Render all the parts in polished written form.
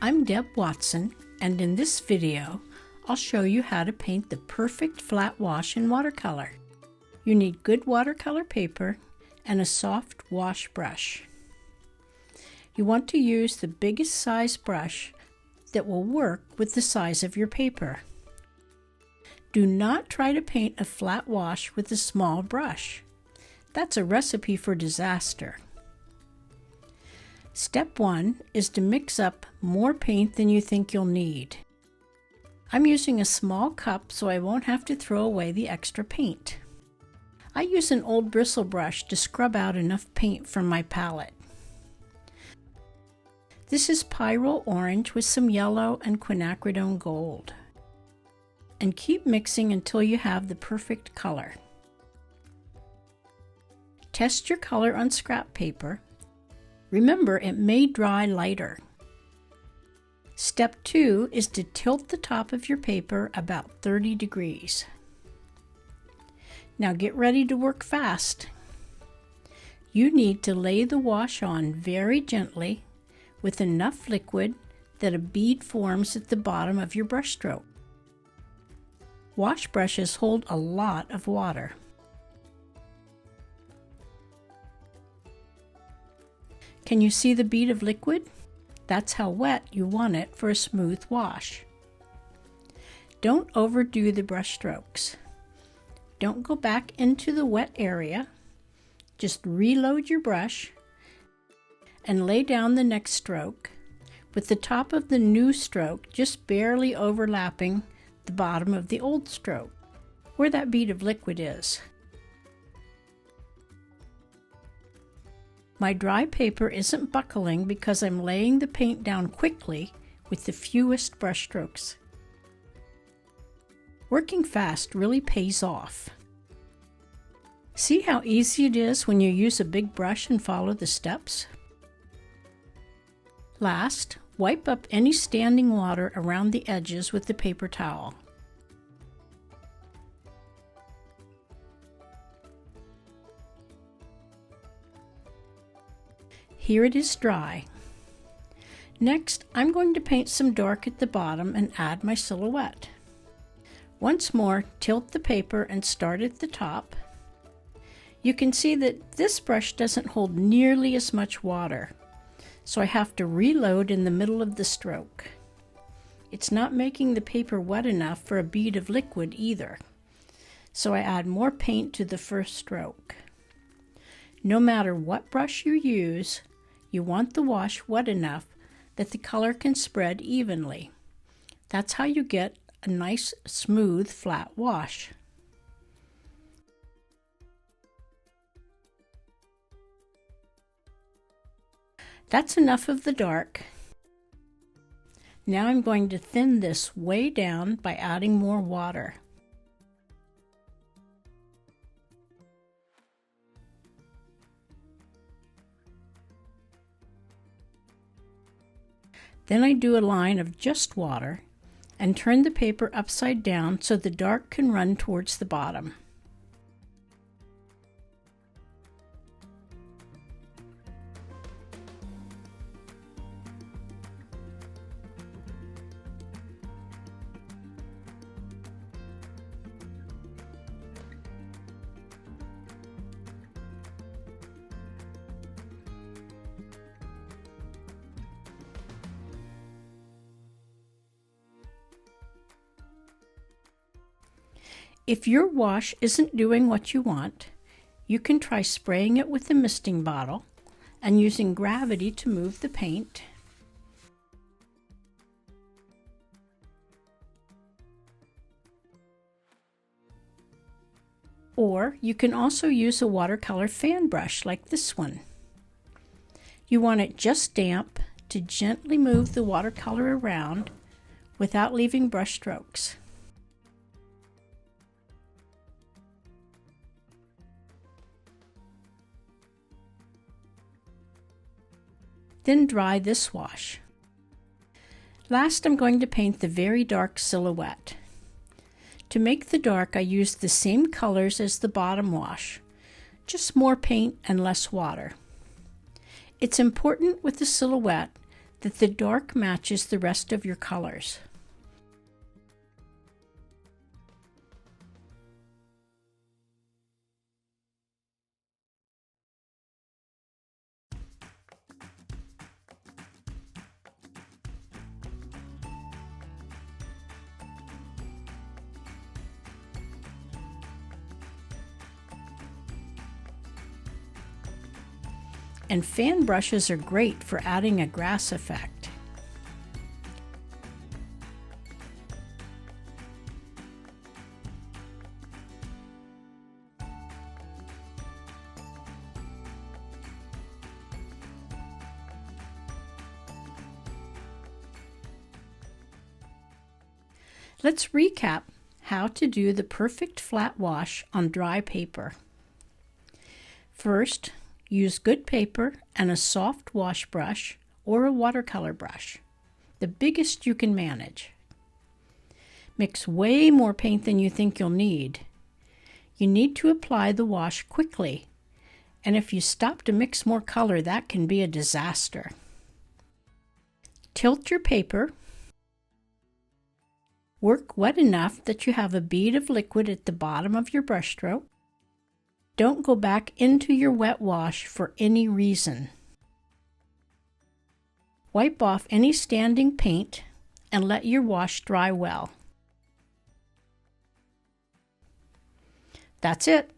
I'm Deb Watson, and in this video, I'll show you how to paint the perfect flat wash in watercolor. You need good watercolor paper and a soft wash brush. You want to use the biggest size brush that will work with the size of your paper. Do not try to paint a flat wash with a small brush. That's a recipe for disaster. Step 1 is to mix up more paint than you think you'll need. I'm using a small cup so I won't have to throw away the extra paint. I use an old bristle brush to scrub out enough paint from my palette. This is Pyrrole orange with some yellow and quinacridone gold. And keep mixing until you have the perfect color. Test your color on scrap paper. Remember, it may dry lighter. Step 2 is to tilt the top of your paper about 30 degrees. Now get ready to work fast. You need to lay the wash on very gently with enough liquid that a bead forms at the bottom of your brush stroke. Wash brushes hold a lot of water. Can you see the bead of liquid? That's how wet you want it for a smooth wash. Don't overdo the brush strokes. Don't go back into the wet area. Just reload your brush and lay down the next stroke with the top of the new stroke just barely overlapping the bottom of the old stroke, where that bead of liquid is. My dry paper isn't buckling because I'm laying the paint down quickly with the fewest brush strokes. Working fast really pays off. See how easy it is when you use a big brush and follow the steps? Last, wipe up any standing water around the edges with the paper towel. Here it is dry. Next, I'm going to paint some dark at the bottom and add my silhouette. Once more, tilt the paper and start at the top. You can see that this brush doesn't hold nearly as much water, so I have to reload in the middle of the stroke. It's not making the paper wet enough for a bead of liquid either, so I add more paint to the first stroke. No matter what brush you use, you want the wash wet enough that the color can spread evenly. That's how you get a nice, smooth, flat wash. That's enough of the dark. Now I'm going to thin this way down by adding more water. Then I do a line of just water and turn the paper upside down so the dark can run towards the bottom. If your wash isn't doing what you want, you can try spraying it with a misting bottle and using gravity to move the paint. Or you can also use a watercolor fan brush like this one. You want it just damp to gently move the watercolor around without leaving brush strokes. Then dry this wash. Last, I'm going to paint the very dark silhouette. To make the dark, I used the same colors as the bottom wash, just more paint and less water. It's important with the silhouette that the dark matches the rest of your colors. And fan brushes are great for adding a grass effect. Let's recap how to do the perfect flat wash on dry paper. First, use good paper and a soft wash brush or a watercolor brush, the biggest you can manage. Mix way more paint than you think you'll need. You need to apply the wash quickly, and if you stop to mix more color, that can be a disaster. Tilt your paper. Work wet enough that you have a bead of liquid at the bottom of your brushstroke. Don't go back into your wet wash for any reason. Wipe off any standing paint and let your wash dry well. That's it.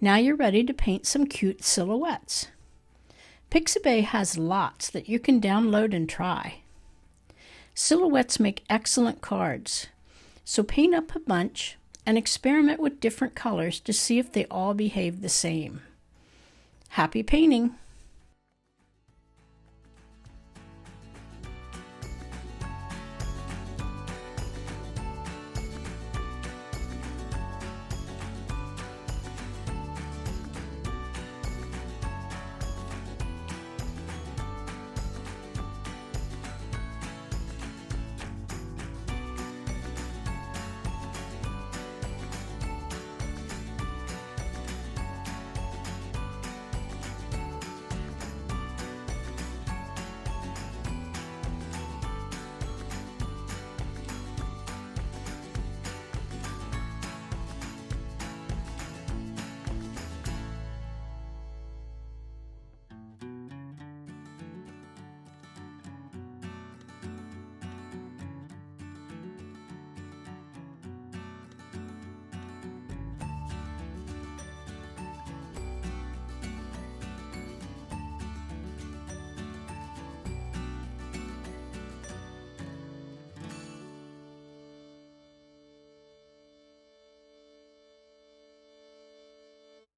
Now you're ready to paint some cute silhouettes. Pixabay has lots that you can download and try. Silhouettes make excellent cards, so paint up a bunch and experiment with different colors to see if they all behave the same. Happy painting!